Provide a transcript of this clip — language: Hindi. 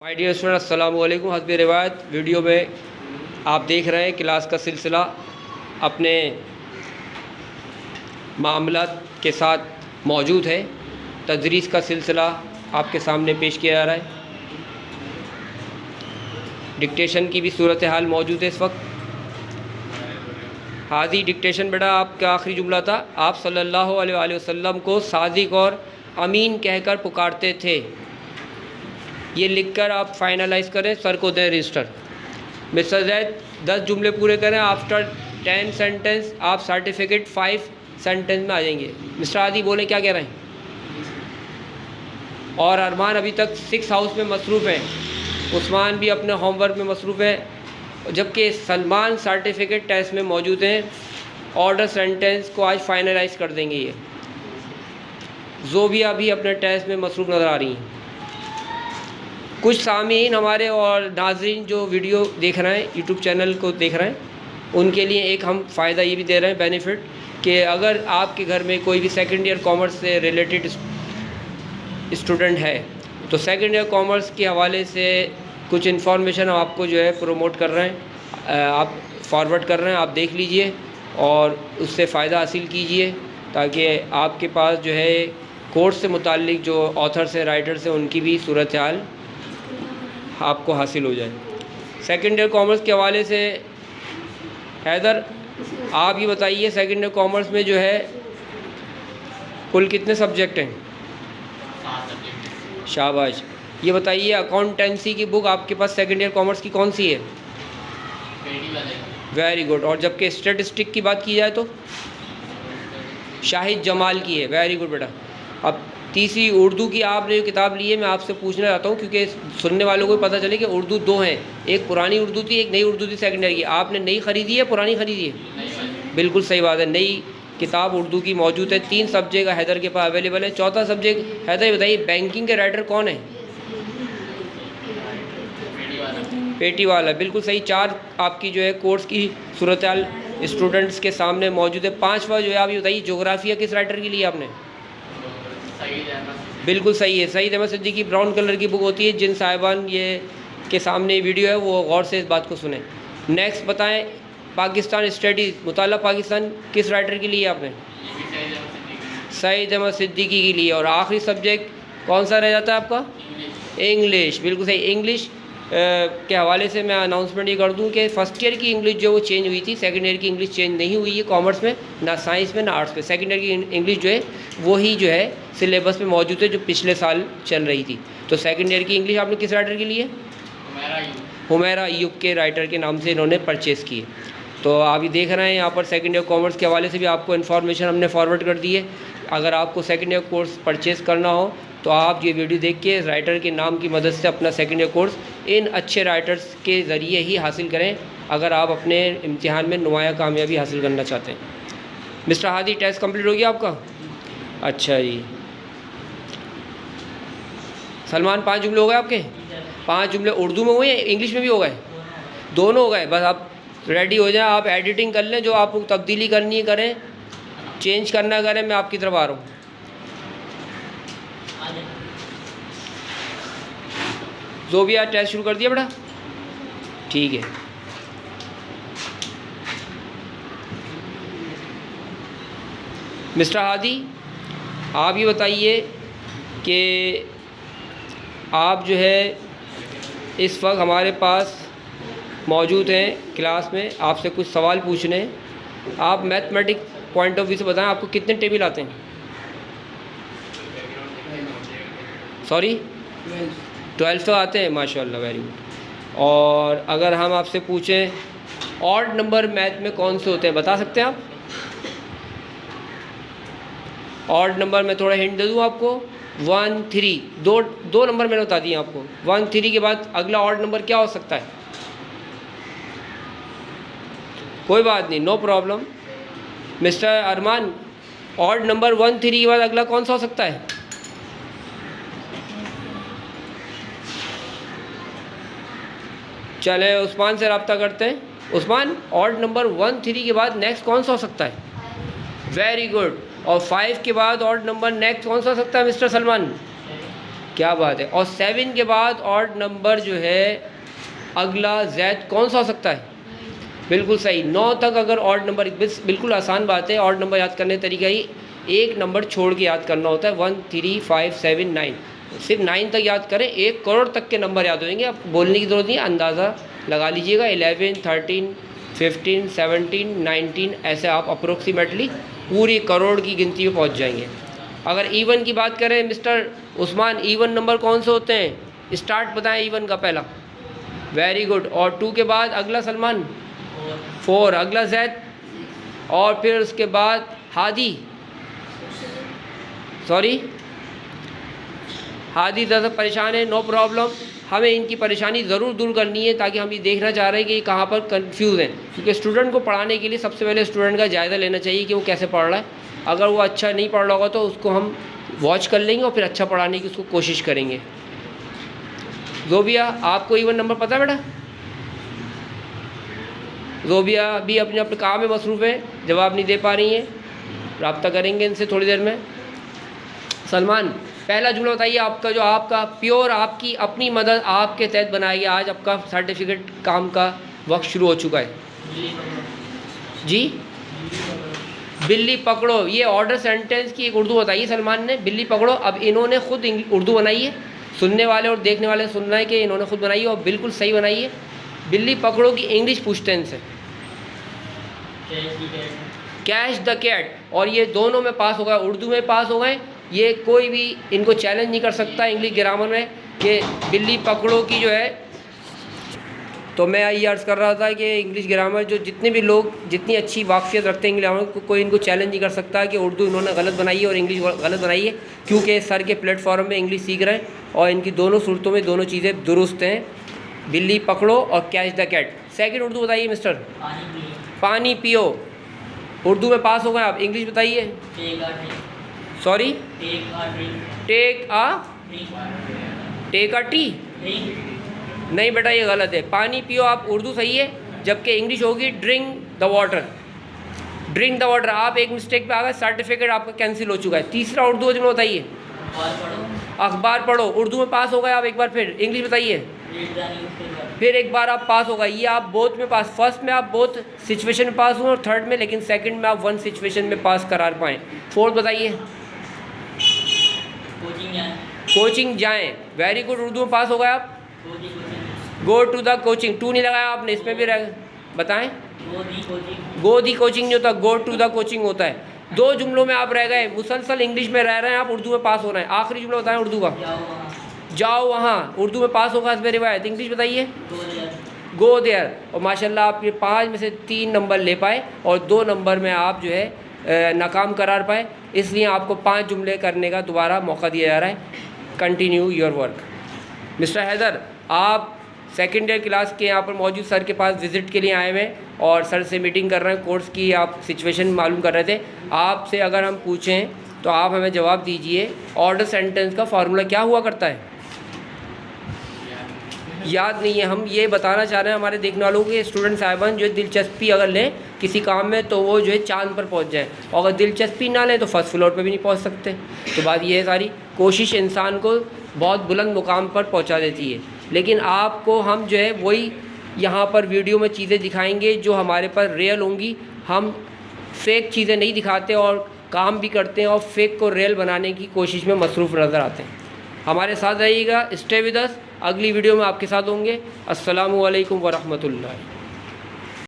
माय डियर स्टूडेंट, अस्सलाम वालेकुम। हस्ब रिवायत वीडियो में आप देख रहे हैं क्लास का सिलसिला अपने मामलात के साथ मौजूद है। तदरीस का सिलसिला आपके सामने पेश किया जा रहा है। डिक्टेशन की भी सूरत हाल मौजूद है इस वक्त। हाजी डिक्टेशन बेटा आपका आखिरी जुमला था, आप सल्लल्लाहु अलैहि वसल्लम को सादिक और अमीन कहकर पुकारते थे। ये लिखकर आप फाइनलाइज़ करें, सर को दें रजिस्टर। मिस्टर जैद 10 जुमले पूरे करें। आफ्टर 10 सेंटेंस आप सर्टिफिकेट 5 सेंटेंस में आ जाएंगे। मिस्टर आदि बोले क्या कह रहे हैं। और अरमान अभी तक 6 हाउस में मसरूफ़ हैं, उस्मान भी अपने होमवर्क में मसरूफ़ है, जबकि सलमान सर्टिफिकेट टेस्ट में मौजूद हैं। ऑर्डर सेंटेंस को आज फाइनलाइज कर देंगे। ये जोबिया भी अपने टेस्ट में मसरूफ़ नज़र आ रही हैं। कुछ सामीन हमारे और नाज़रीन जो वीडियो देख रहे हैं, यूट्यूब चैनल को देख रहे हैं, उनके लिए एक हम फ़ायदा ये भी दे रहे हैं, बेनिफिट, कि अगर आपके घर में कोई भी सेकेंड ईयर कॉमर्स से रिलेटेड स्टूडेंट है तो सेकेंड ईयर कॉमर्स के हवाले से कुछ इन्फॉर्मेशन आपको जो है प्रमोट कर रहे हैं, आप फॉरवर्ड कर रहे हैं। आप देख लीजिए और उससे फ़ायदा हासिल कीजिए ताकि आपके पास जो है कोर्स से मुताल्लिक़ जो ऑथर्स हैं, राइटर्स हैं, उनकी भी सूरत हाल आपको हासिल हो जाए। सेकेंड ईयर कॉमर्स के हवाले से हैदर आप ये बताइए, सेकेंड ईयर कॉमर्स में जो है कुल कितने सब्जेक्ट हैं। शाबाश। ये बताइए अकाउंटेंसी की बुक आपके पास सेकेंड ईयर कॉमर्स की कौन सी है। Very good. और जबकि स्टैटिस्टिक की बात की जाए तो शाहिद जमाल की है। वेरी गुड बेटा। अब तीसरी उर्दू की आपने जो किताब ली है, मैं आपसे पूछना चाहता हूँ क्योंकि सुनने वालों को पता चले कि उर्दू 2 हैं, एक पुरानी उर्दू थी, एक नई उर्दू थी सेकेंड ईयर की। आपने नई ख़रीदी है, पुरानी ख़रीदी है। बिल्कुल सही बात है, नई किताब उर्दू की मौजूद है। 3 सब्जेक्ट हैदर के पास अवेलेबल है। चौथा सब्जेक्ट हैदर बताइए, बैंकिंग के राइटर कौन है। पेटी वाला, बिल्कुल सही। 4 आपकी जो है कोर्स की सूरत हाल स्टूडेंट्स के सामने मौजूद है। 5वां जो है आप ये बताइए, जोग्राफिया किस राइटर की ली आपने। बिल्कुल सही है, सईद अहमद सिद्दीकी। ब्राउन कलर की बुक होती है। जिन साहिबान ये के सामने वीडियो है वो गौर से इस बात को सुने। नेक्स्ट बताएं, पाकिस्तान स्टडीज़, मुताला पाकिस्तान किस राइटर की लिए आपने। सईद अहमद सिद्दीकी की लिए। और आखिरी सब्जेक्ट कौन सा रह जाता है आपका। इंग्लिश, बिल्कुल सही। इंग्लिश के हवाले से मैं अनाउंसमेंट ये कर दूं कि फ़र्स्ट ईयर की इंग्लिश जो वो चेंज हुई थी, सेकंड ईयर की इंग्लिश चेंज नहीं हुई है कॉमर्स में, ना साइंस में ना आर्ट्स में। सेकंड ईयर की इंग्लिश जो है वही जो है सिलेबस में मौजूद है जो पिछले साल चल रही थी। तो सेकंड ईयर की इंग्लिश आपने किस राइटर के लिए। हुमैरा अय्यूब के राइटर के नाम से इन्होंने परचेज़ की है। तो आप ये देख रहे हैं यहाँ पर सेकंड ईयर कॉमर्स के हवाले से भी आपको इन्फॉर्मेशन हमने फॉरवर्ड कर दी है। अगर आपको सेकंड ईयर कोर्स परचेज़ करना हो तो आप ये वीडियो देख के राइटर के नाम की मदद से अपना सेकंड ईयर कोर्स इन अच्छे राइटर्स के ज़रिए ही हासिल करें अगर आप अपने इम्तिहान में नुमाया कामयाबी हासिल करना चाहते हैं। मिस्टर हादी, टेस्ट कंप्लीट हो गया आपका। अच्छा जी। सलमान 5 जुमले हो गए आपके। 5 जुमले उर्दू में हुए, इंग्लिश में भी हो गए, दोनों हो गए। बस आप रेडी हो जाएं, आप एडिटिंग कर लें, जो आपको तब्दीली करनी है करें, चेंज करना करें। मैं आपकी तरफ आ रहा हूँ। जोबिया टेस्ट शुरू कर दिया बेटा, ठीक है। मिस्टर हादी आप ये बताइए कि आप जो है इस वक्त हमारे पास मौजूद हैं क्लास में, आपसे कुछ सवाल पूछने हैं। आप मैथमेटिक पॉइंट ऑफ व्यू से बताएं, आपको कितने टेबल आते हैं। सॉरी 12 तो आते हैं, माशाल्लाह, वेरी गुड। और अगर हम आपसे पूछें ऑड नंबर मैथ में कौन से होते हैं, बता सकते हैं आप। ऑड नंबर में थोड़ा हिंट दे दूँ आपको, 1 3, दो नंबर मैंने बता दिए आपको। 1 3 के बाद अगला ऑड नंबर क्या हो सकता है। कोई बात नहीं, नो प्रॉब्लम। मिस्टर अरमान, ऑड नंबर 1 3 के बाद अगला कौन सा हो सकता है। चले उस्मान से रब्ता करते हैं। उस्मान, ऑड नंबर 1 3 के बाद नेक्स्ट कौन सा हो सकता है। Very good. और 5 के बाद ऑड नंबर नेक्स्ट कौन सा हो सकता है मिस्टर सलमान। क्या बात है। और 7 के बाद ऑड नंबर जो है अगला जैद कौन सा हो सकता है? बिल्कुल सही, 9 तक अगर ऑड नंबर, बिल्कुल आसान बात है। ऑड नंबर याद करने का तरीका ही एक नंबर छोड़ के याद करना होता है। 1 3 5 7 9, सिर्फ 9 तक याद करें, 1 करोड़ तक के नंबर याद होंगे। अब बोलने की ज़रूरत नहीं है, अंदाज़ा लगा लीजिएगा। 11 13 15 17 19, ऐसे आप अप्रोक्सीमेटली पूरी करोड़ की गिनती में पहुंच जाएंगे। अगर इवन की बात करें मिस्टर उस्मान, इवन नंबर कौन से होते हैं? स्टार्ट बताएं इवन का पहला। Very good. और 2 के बाद अगला सलमान? 4। अगला जैद? और फिर उसके बाद हादी, सॉरी हादी ज़्यादा परेशान है, नो प्रॉब्लम। हमें इनकी परेशानी ज़रूर दूर करनी है, ताकि हम ये देखना चाह रहे हैं कि ये कहाँ पर कंफ्यूज हैं। क्योंकि स्टूडेंट को पढ़ाने के लिए सबसे पहले स्टूडेंट का जायज़ा लेना चाहिए कि वो कैसे पढ़ रहा है। अगर वो अच्छा नहीं पढ़ रहा होगा तो उसको हम वॉच कर लेंगे और फिर अच्छा पढ़ाने की उसको कोशिश करेंगे। ज़ोबिया, आपको इवन नंबर पता है बेटा? ज़ोबिया भी अपने अपने काम में मसरूफ़ है, जवाब नहीं दे पा रही हैं। रब्ता करेंगे इनसे थोड़ी देर में। सलमान, पहला जुमला बताइए आपका, जो आपका प्योर आपकी अपनी मदद आपके तहत बनाया गया। आज आपका सर्टिफिकेट काम का वक्त शुरू हो चुका है। जी, बिल्ली पकड़ो, ये ऑर्डर सेंटेंस की एक उर्दू बताइए सलमान ने। बिल्ली पकड़ो, अब इन्होंने खुद उर्दू बनाई है, सुनने वाले और देखने वाले सुन रहे हैं कि इन्होंने खुद बनाई है और बिल्कुल सही बनाई है। बिल्ली पकड़ो की इंग्लिश पूछते हैं इनसे, कैच द कैट। और ये दोनों में पास हो गए, उर्दू में पास हो गए। ये कोई भी इनको चैलेंज नहीं कर सकता इंग्लिश ग्रामर में कि बिल्ली पकड़ो की जो है। तो मैं ये अर्ज़ कर रहा था कि इंग्लिश ग्रामर जो जितने भी लोग जितनी अच्छी वाकफियत रखते हैं इंग्लिश ग्रामर को, कोई इनको चैलेंज नहीं कर सकता कि उर्दू इन्होंने गलत बनाई है और इंग्लिश गलत बनाई है, क्योंकि सर के प्लेटफॉर्म में इंग्लिश सीख रहे हैं और इनकी दोनों सूरतों में दोनों चीज़ें दुरुस्त हैं। बिल्ली पकड़ो और catch the cat. Second Urdu बताइए मिस्टर। पानी पियो, उर्दू में पास हो गए आप। इंग्लिश बताइए। Sorry, take a tea. नहीं बेटा, ये गलत है। पानी पियो आप उर्दू सही है, जबकि इंग्लिश होगी drink the water. Drink the water, आप एक मिस्टेक पे आ गए, सर्टिफिकेट आपका कैंसिल हो चुका है। तीसरा उर्दू जुमला बताइए। अखबार पढ़ो, उर्दू में पास हो गए आप एक बार। फिर इंग्लिश बताइए। फिर एक बार आप पास हो गए। ये आप बोथ में पास, फर्स्ट में आप बोथ सिचुएशन में पास हुए और थर्ड में, लेकिन सेकंड में आप वन सिचुएशन में पास करार पाएँ। फोर्थ बताइए। कोचिंग जाएं, वेरी गुड, उर्दू में पास हो गए आप। Go to the coaching, to नहीं लगाया आपने, इसमें भी रह बताएं। गो दी कोचिंग नहीं होता, गो टू द कोचिंग होता है। 2 जुमलों में आप रह गए, मुसलसल इंग्लिश में रह रहे हैं आप, उर्दू में पास हो रहे हैं। आखिरी जुमला बताएं उर्दू का। जाओ वहाँ, उर्दू में पास होगा इसमें रिवायत। इंग्लिश बताइए। Go there. और माशाल्लाह आप ये 5 में से 3 नंबर ले पाए और 2 नंबर में आप जो है नाकाम करार पाए, इसलिए आपको 5 जुमले करने का दोबारा मौका दिया जा रहा है। Continue your work. Mister Haider, आप सेकेंड ईयर क्लास के यहाँ पर मौजूद सर के पास विज़िट के लिए आए हुए हैं और सर से मीटिंग कर रहे हैं, कोर्स की आप सिचुएशन मालूम कर रहे थे। आपसे अगर हम पूछें तो आप हमें जवाब दीजिए, ऑर्डर सेंटेंस का फार्मूला क्या हुआ करता है? याद नहीं है। हम ये बताना चाह रहे हैं हमारे देखने वालों के स्टूडेंट साहिबान जो दिलचस्पी अगर लें किसी काम में तो वो जो है चांद पर पहुंच जाए, और अगर दिलचस्पी ना लें तो फर्स्ट फ्लोर पर भी नहीं पहुंच सकते। तो बात ये है, सारी कोशिश इंसान को बहुत बुलंद मुकाम पर पहुंचा देती है। लेकिन आपको हम जो है वही यहाँ पर वीडियो में चीज़ें दिखाएंगे जो हमारे पर रियल होंगी। हम फेक चीज़ें नहीं दिखाते और काम भी करते हैं और फेक को रियल बनाने की कोशिश में मसरूफ़ नज़र आते हैं। हमारे साथ रहिएगा, स्टे विद अस। अगली वीडियो में आपके साथ होंगे। अस्सलामु अलैकुम वरहमतुल्लाह।